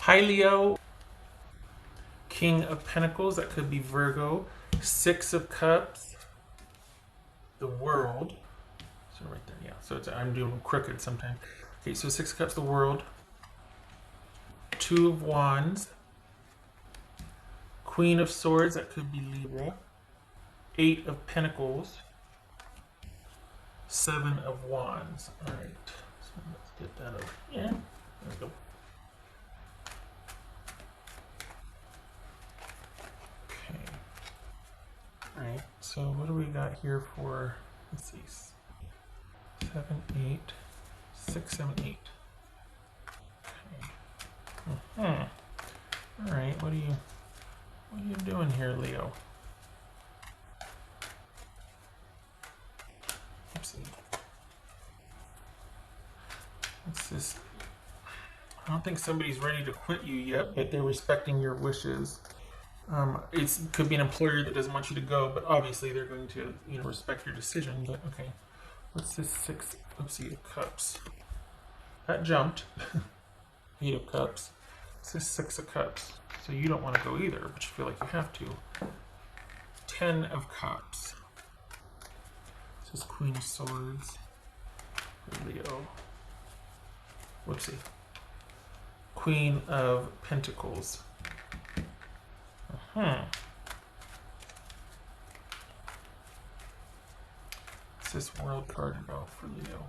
Hi, Leo. King of Pentacles, that could be Virgo. Six of Cups, the World. So right there, yeah. So I'm doing crooked sometimes. Okay, so Six of Cups, the World. Two of Wands. Queen of Swords, that could be Libra. Eight of Pentacles. Seven of Wands. All right, so let's get that over here. There we go. Okay. All right, so what do we got here for, let's see, 7, 8, 6, 7, 8. Okay. All right, what are you doing here, Leo? Oopsie. What's this? I don't think somebody's ready to quit you yet, but they're respecting your wishes. It could be an employer that doesn't want you to go, but obviously they're going to, respect your decision. But okay, what's this Eight of Cups? That jumped. Eight of Cups. This is Six of Cups. So you don't want to go either, but you feel like you have to. 10 of Cups. This is Queen of Swords. Leo. Whoopsie. Queen of Pentacles. What's this World card about for Leo?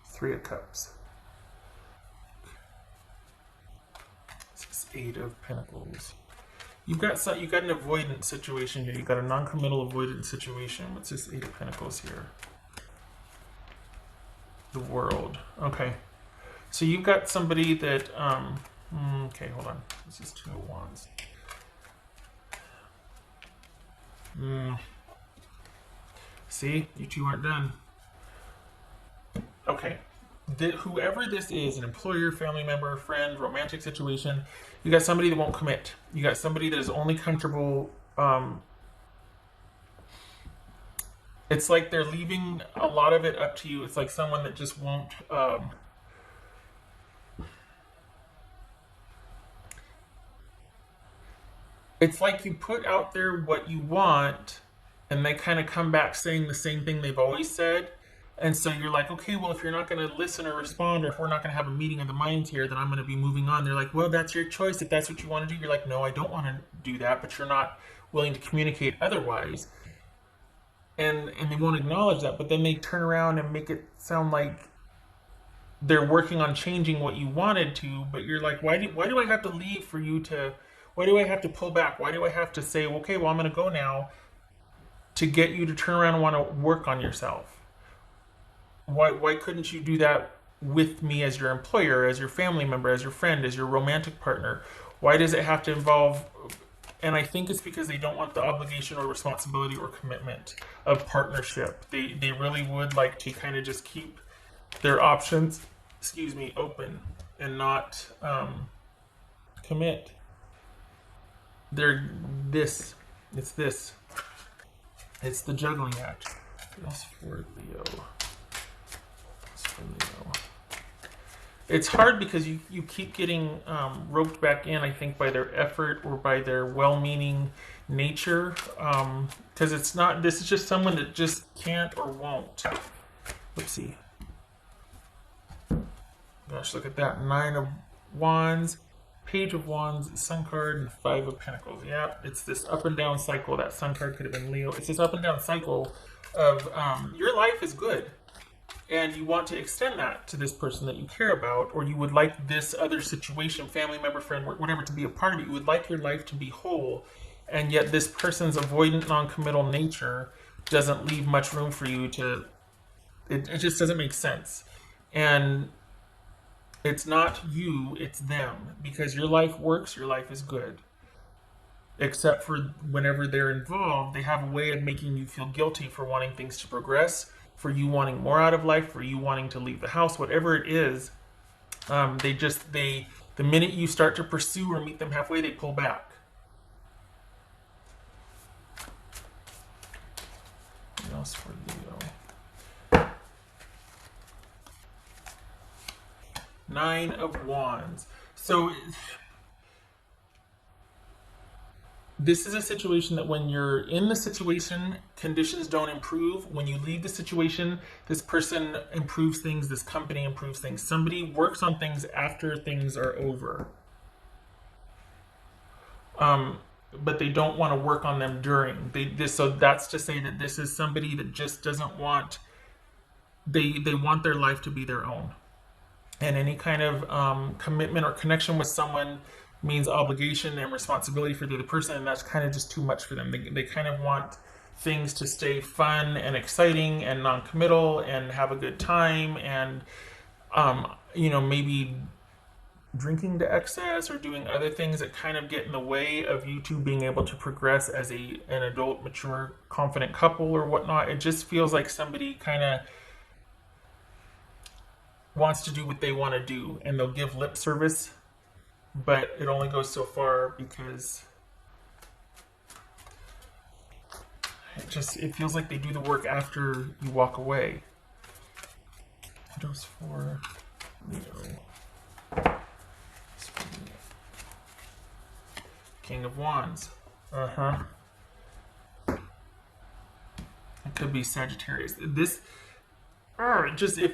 Three of Cups. This is Eight of Pentacles. You've got an avoidance situation here. You've got a non-committal avoidance situation. What's this Eight of Pentacles here? The World. Okay. So you've got somebody that, okay, hold on. This is Two of Wands. See, you two aren't done. Okay. Whoever this is, an employer, family member, friend, romantic situation, you got somebody that won't commit. You got somebody that is only comfortable. It's like they're leaving a lot of it up to you. It's like someone that just won't. It's like you put out there what you want, and they kind of come back saying the same thing they've always said. And so you're like, okay, well, if you're not going to listen or respond, or if we're not going to have a meeting of the minds here, then I'm going to be moving on. They're like, well, that's your choice. If that's what you want to do, you're like, no, I don't want to do that, but you're not willing to communicate otherwise. And they won't acknowledge that, but then they turn around and make it sound like they're working on changing what you wanted to, but you're like, why do I have to leave for you to, why do I have to pull back? Why do I have to say, okay, well, I'm going to go now to get you to turn around and want to work on yourself? Why couldn't you do that with me as your employer, as your family member, as your friend, as your romantic partner? Why does it have to involve? And I think it's because they don't want the obligation or responsibility or commitment of partnership. They really would like to kind of just keep their options, open and not commit. It's the juggling act. What else for Leo? It's hard because you keep getting roped back in, I think, by their effort or by their well-meaning nature. Because this is just someone that just can't or won't. Oopsie. Gosh, look at that. 9 of Wands, Page of Wands, Sun card, and 5 of Pentacles. Yeah, it's this up and down cycle. That Sun card could have been Leo. It's this up and down cycle of your life is good. And you want to extend that to this person that you care about, or you would like this other situation, family member, friend, whatever, to be a part of it. You would like your life to be whole, and yet this person's avoidant, non-committal nature doesn't leave much room for you to. It just doesn't make sense. And it's not you, it's them. Because your life works, your life is good. Except for whenever they're involved, they have a way of making you feel guilty for wanting things to progress, for you wanting more out of life, for you wanting to leave the house, whatever it is. The minute you start to pursue or meet them halfway, they pull back. What else for Leo? Nine of Wands. So this is a situation that when you're in the situation, conditions don't improve. When you leave the situation, this person improves things, this company improves things. Somebody works on things after things are over. But they don't want to work on them during. So that's to say that this is somebody that just doesn't want, they want their life to be their own. And any kind of commitment or connection with someone means obligation and responsibility for the other person, and that's kind of just too much for them. They kind of want things to stay fun and exciting and non-committal and have a good time, and maybe drinking to excess or doing other things that kind of get in the way of you two being able to progress as an adult, mature, confident couple or whatnot. It just feels like somebody kind of wants to do what they want to do, and they'll give lip service, but it only goes so far because it feels like they do the work after you walk away. Those for Leo. King of Wands. It could be Sagittarius. It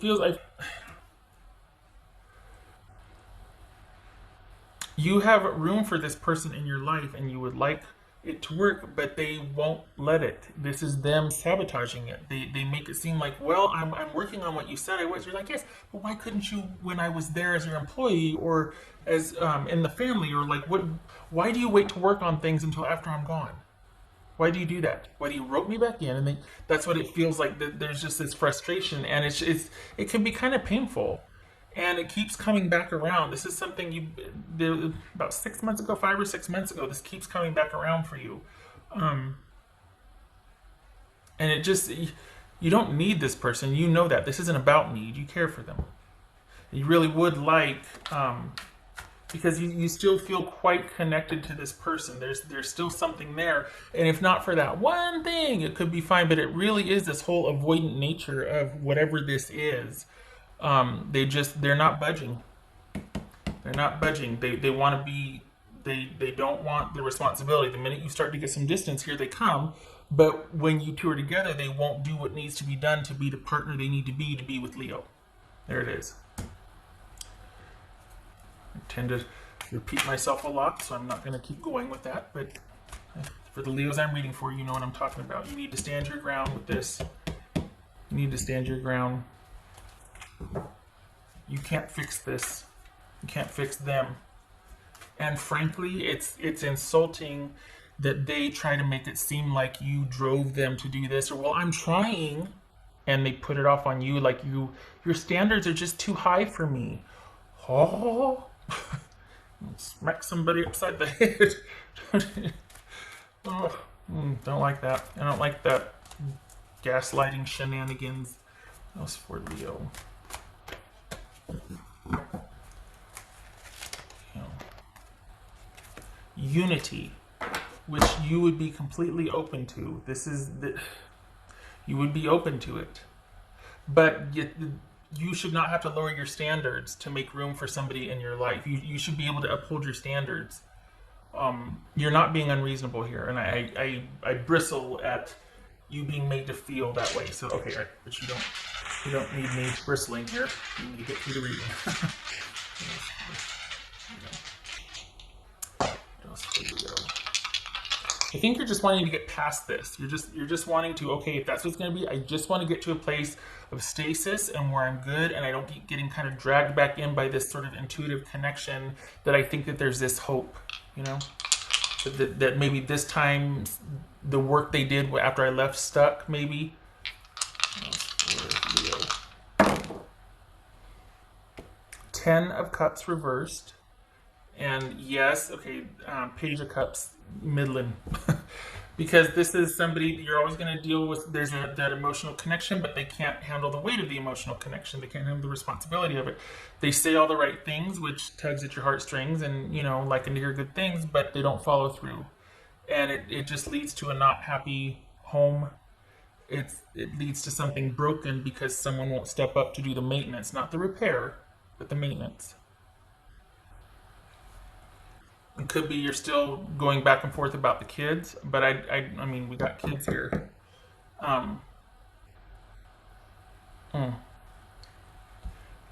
feels like you have room for this person in your life and you would like it to work, but they won't let it. This is them sabotaging it. They make it seem like, well, I'm working on what you said I was. You're like, yes, but why couldn't you when I was there as your employee or as in the family, or like why do you wait to work on things until after I'm gone? Why do you do that? Why do you rope me back in? And that's what it feels like. There's just this frustration, and it can be kind of painful. And it keeps coming back around. This is something about 6 months ago, 5 or 6 months ago, this keeps coming back around for you. And you don't need this person. You know that. This isn't about need. You care for them. You really would like, because you still feel quite connected to this person. There's still something there. And if not for that one thing, it could be fine. But it really is this whole avoidant nature of whatever this is. They're not budging. They're not budging. They want to be, they don't want the responsibility. The minute you start to get some distance, here they come. But when you two are together, they won't do what needs to be done to be the partner they need to be with Leo. There it is. I tend to repeat myself a lot, so I'm not going to keep going with that. But for the Leos I'm reading for, you know what I'm talking about. You need to stand your ground with this. You need to stand your ground. You can't fix this. You can't fix them. And frankly, it's insulting that they try to make it seem like you drove them to do this, or well, I'm trying, and they put it off on you like your standards are just too high for me. Oh, smack somebody upside the head. Don't like that. I don't like that gaslighting shenanigans. That was for Leo. Unity, which you would be completely open to. You would be open to it, but you should not have to lower your standards to make room for somebody in your life. You should be able to uphold your standards. You're not being unreasonable here, and I bristle at you being made to feel that way. So okay, right, but you don't need me bristling here. You need to get through the reading. I think you're just wanting to get past this. You're just wanting to, okay, if that's what's going to be, I just want to get to a place of stasis and where I'm good, and I don't keep getting kind of dragged back in by this sort of intuitive connection. That I think that there's this hope, that maybe this time the work they did after I left stuck, maybe. 10 of Cups reversed. And yes, okay, Page of Cups, middling. Because this is somebody you're always going to deal with. There's that emotional connection, but they can't handle the weight of the emotional connection. They can't handle the responsibility of it. They say all the right things, which tugs at your heartstrings and, liking to hear good things, but they don't follow through. And it just leads to a not happy home. It leads to something broken because someone won't step up to do the maintenance, not the repair, with the maintenance. It could be you're still going back and forth about the kids, but I mean, we got kids here. Um, mm.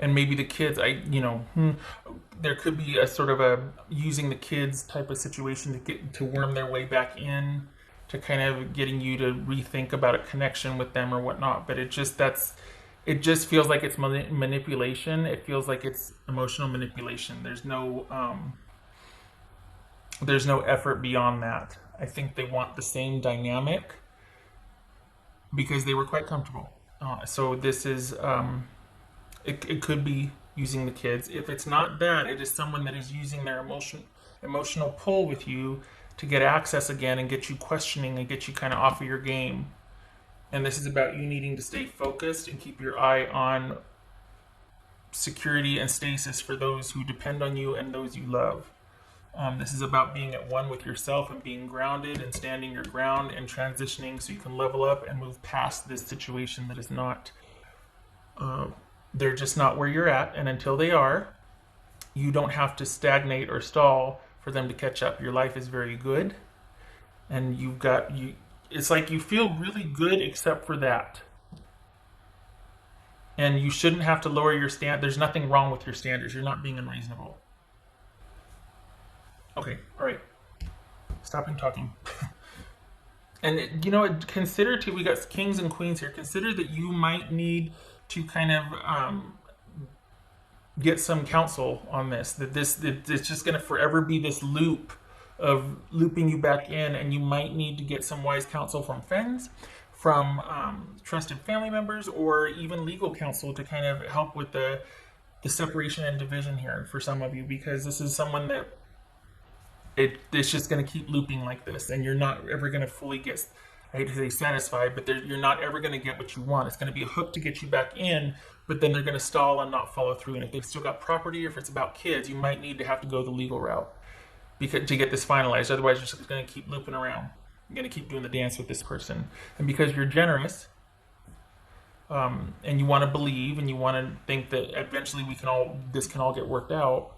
And maybe the kids, there could be a sort of a using the kids type of situation to get to worm their way back in, to kind of getting you to rethink about a connection with them or whatnot. But it just feels like it's manipulation. It feels like it's emotional manipulation. There's no effort beyond that. I think they want the same dynamic because they were quite comfortable. So this is it could be using the kids. If it's not that, it is someone that is using their emotional pull with you to get access again and get you questioning and get you kind of off of your game. And this is about you needing to stay focused and keep your eye on security and stasis for those who depend on you and those you love. This is about being at one with yourself and being grounded and standing your ground and transitioning so you can level up and move past this situation that is not, they're just not where you're at. And until they are, you don't have to stagnate or stall for them to catch up. Your life is very good. And it's like you feel really good except for that. And you shouldn't have to lower your there's nothing wrong with your standards. You're not being unreasonable. Okay, all right. Stopping talking. And consider too, we got kings and queens here. Consider that you might need to kind of get some counsel on this. That it's just going to forever be this loop of looping you back in, and you might need to get some wise counsel from friends, from trusted family members, or even legal counsel to kind of help with the separation and division here for some of you, because this is someone that it's just going to keep looping like this, and you're not ever going to fully get, I hate to say satisfied, but you're not ever going to get what you want. It's going to be a hook to get you back in, but then they're going to stall and not follow through. And if they've still got property, or if it's about kids, you might need to have to go the legal route to get this finalized. Otherwise, you're just going to keep looping around. You're going to keep doing the dance with this person. And because you're generous, and you want to believe, and you want to think that eventually this can all get worked out.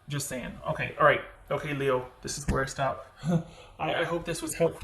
Just saying. Okay, all right. Okay, Leo, this is where I stop. I hope this was helpful.